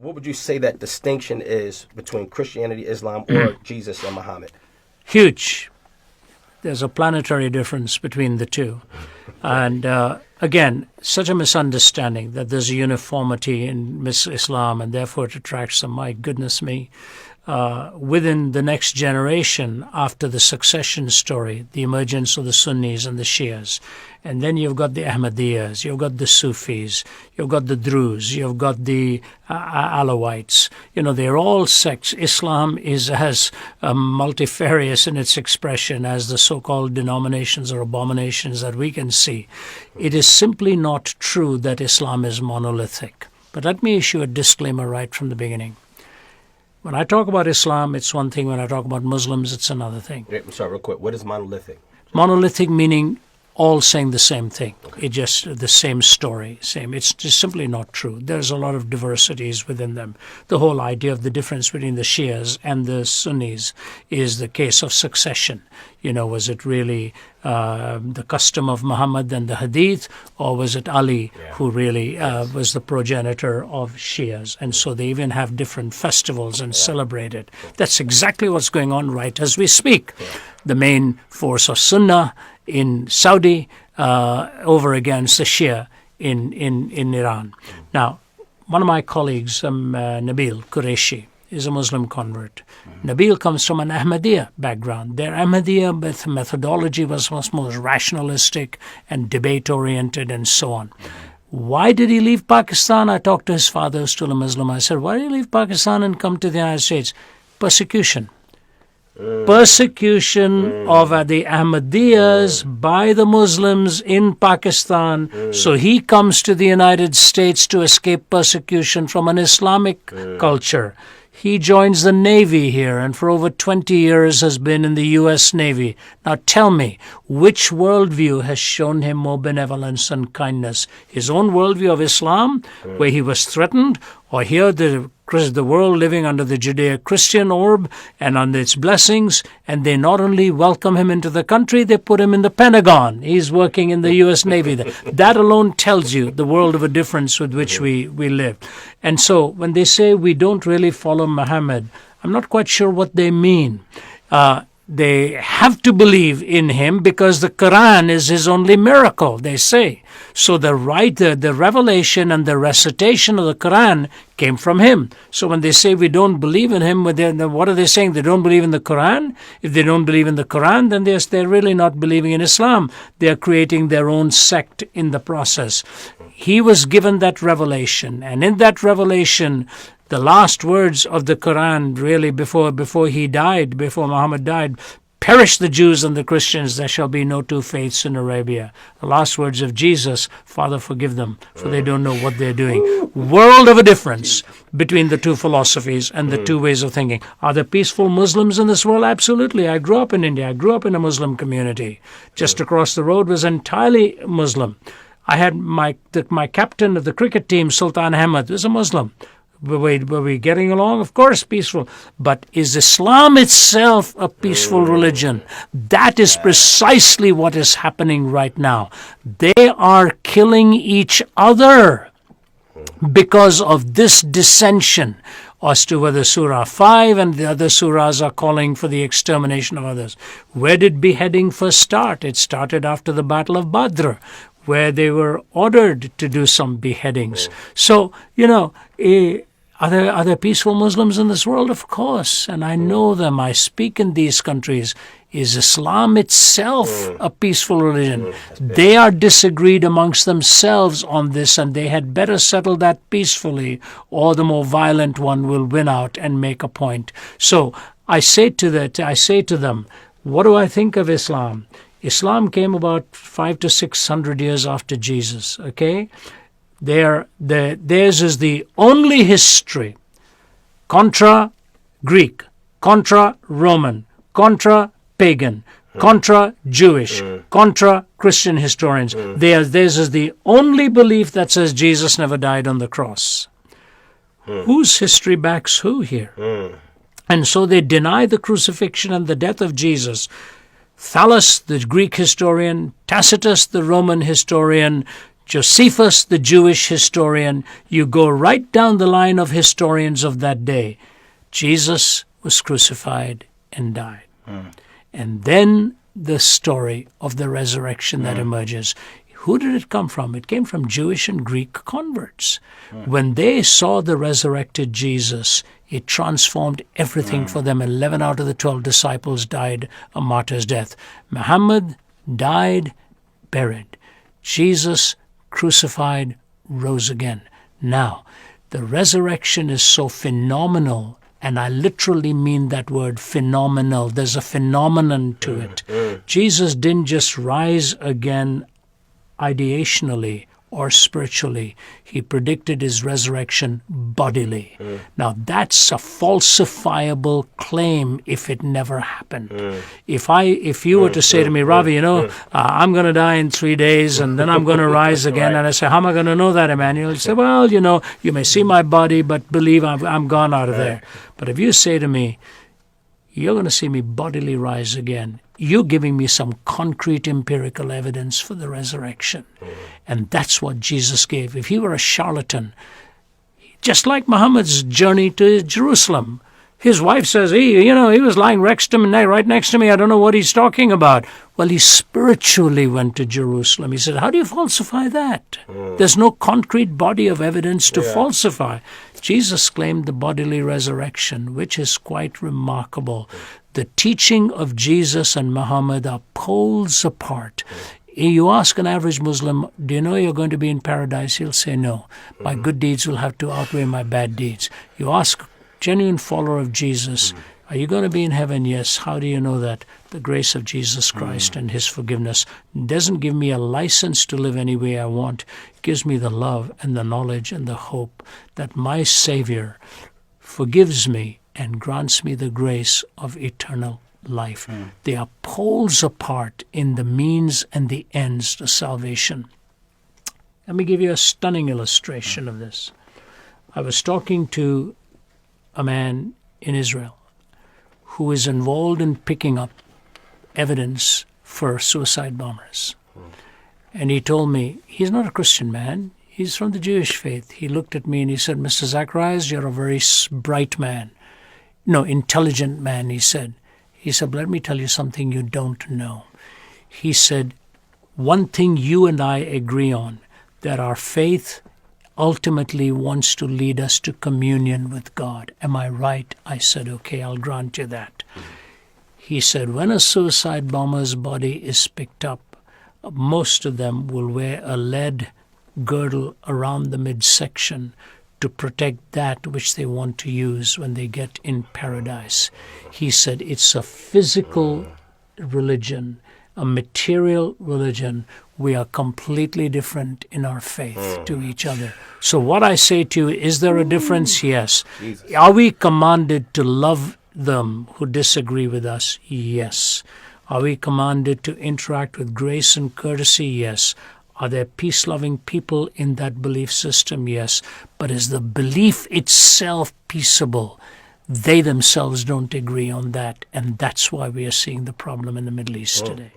What would you say that distinction is between Christianity, Islam, or Jesus and Muhammad? Huge. There's a planetary difference between the two. And again, such a misunderstanding that there's a uniformity in Islam and therefore it attracts them. My goodness me. Within the next generation, after the succession story, the emergence of the Sunnis and the Shias, and then you've got the Ahmadiyyas, you've got the Sufis, you've got the Druze, you've got the Alawites. They're all sects. Islam is as multifarious in its expression as the so-called denominations or abominations that we can see. It is simply not true that Islam is monolithic. But let me issue a disclaimer right from the beginning. When I talk about Islam, it's one thing. When I talk about Muslims, it's another thing. I'm sorry, real quick. What is monolithic? Monolithic meaning all saying the same thing. Okay. It's just the same story, same. It's just simply not true. There's a lot of diversities within them. The whole idea of the difference between the Shias and the Sunnis is the case of succession. Was it really the custom of Muhammad and the Hadith, or was it Ali who really was the progenitor of Shias? And so they even have different festivals and celebrate it. That's exactly what's going on right as we speak. The main force of Sunnah in Saudi over against the Shia in Iran. Now, one of my colleagues, Nabil Qureshi, is a Muslim convert. Nabil comes from an Ahmadiyya background. Their Ahmadiyya methodology was much more rationalistic and debate-oriented and so on. Why did he leave Pakistan? I talked to his father, who's still a Muslim. I said, why did you leave Pakistan and come to the United States? Persecution. Persecution of the Ahmadiyyas by the Muslims in Pakistan. So he comes to the United States to escape persecution from an Islamic culture. He joins the Navy here and for over 20 years has been in the U.S. Navy. Now tell me, which worldview has shown him more benevolence and kindness? His own worldview of Islam, where he was threatened, or here the world living under the Judeo-Christian orb and under its blessings, and they not only welcome him into the country, they put him in the Pentagon. He's working in the U.S. Navy. That alone tells you the world of a difference with which we live. And so when they say we don't really follow Muhammad, I'm not quite sure what they mean. They have to believe in him because the Quran is his only miracle, they say. So the revelation and the recitation of the Quran came from him. So when they say we don't believe in him, what are they saying? They don't believe in the Quran? If they don't believe in the Quran, then they're really not believing in Islam. They are creating their own sect in the process. He was given that revelation, and in that revelation, the last words of the Quran, really before he died, before Muhammad died, perish the Jews and the Christians, there shall be no two faiths in Arabia. The last words of Jesus, Father, forgive them, for they don't know what they're doing. World of a difference between the two philosophies and the two ways of thinking. Are there peaceful Muslims in this world? Absolutely. I grew up in India. I grew up in a Muslim community. Just across the road was entirely Muslim. I had my captain of the cricket team, Sultan Ahmed, was a Muslim. Were we getting along? Of course, peaceful. But is Islam itself a peaceful religion? That is precisely what is happening right now. They are killing each other because of this dissension as to whether Surah 5 and the other surahs are calling for the extermination of others. Where did beheading first start? It started after the Battle of Badr, where they were ordered to do some beheadings. So, are there peaceful Muslims in this world? Of course, and I know them. I speak in these countries. Is Islam itself a peaceful religion? They are disagreed amongst themselves on this, and they had better settle that peacefully, or the more violent one will win out and make a point. So I say to them, what do I think of Islam? Islam came about 500 to 600 years after Jesus, okay? Theirs is the only history, contra Greek, contra Roman, contra pagan, contra Jewish, contra Christian historians. Theirs is the only belief that says Jesus never died on the cross. Whose history backs who here? And so they deny the crucifixion and the death of Jesus. Thallus, the Greek historian, Tacitus, the Roman historian, Josephus, the Jewish historian, you go right down the line of historians of that day. Jesus was crucified and died. And then the story of the resurrection that emerges. Who did it come from? It came from Jewish and Greek converts. When they saw the resurrected Jesus, it transformed everything for them. 11 out of the 12 disciples died a martyr's death. Muhammad died, buried. Jesus crucified, rose again. Now, the resurrection is so phenomenal, and I literally mean that word, phenomenal. There's a phenomenon to it. Jesus didn't just rise again ideationally or spiritually. He predicted his resurrection bodily. Now that's a falsifiable claim if it never happened. If you were to say to me, Ravi, I'm going to die in 3 days and then I'm going to rise again, and I say, how am I going to know that, Emmanuel? You say, well, you may see my body, but believe I'm gone out of there. But if you say to me, you're going to see me bodily rise again, you're giving me some concrete empirical evidence for the resurrection. And that's what Jesus gave. If he were a charlatan, just like Muhammad's journey to Jerusalem, his wife says, he was lying right next to me. I don't know what he's talking about. Well, he spiritually went to Jerusalem. He said, how do you falsify that? There's no concrete body of evidence to falsify. Jesus claimed the bodily resurrection, which is quite remarkable. The teaching of Jesus and Muhammad are poles apart. You ask an average Muslim, do you know you're going to be in paradise? He'll say no. My good deeds will have to outweigh my bad deeds. You ask a genuine follower of Jesus, are you going to be in heaven? Yes. How do you know that? The grace of Jesus Christ and his forgiveness doesn't give me a license to live any way I want. It gives me the love and the knowledge and the hope that my Savior forgives me and grants me the grace of eternal life. They are poles apart in the means and the ends to salvation. Let me give you a stunning illustration of this. I was talking to a man in Israel who is involved in picking up evidence for suicide bombers. And he told me, he's not a Christian man, he's from the Jewish faith. He looked at me and he said, Mr. Zacharias, you're a very bright man. No, intelligent man, he said. He said, let me tell you something you don't know. He said, one thing you and I agree on, that our faith ultimately wants to lead us to communion with God. Am I right? I said, okay, I'll grant you that. He said, when a suicide bomber's body is picked up, most of them will wear a lead girdle around the midsection to protect that which they want to use when they get in paradise. He said it's a physical religion, a material religion. We are completely different in our faith to each other. So what I say to you, is there a difference? Yes. Jesus. Are we commanded to love them who disagree with us? Yes. Are we commanded to interact with grace and courtesy? Yes. Are there peace-loving people in that belief system? Yes. But is the belief itself peaceable? They themselves don't agree on that, and that's why we are seeing the problem in the Middle East today.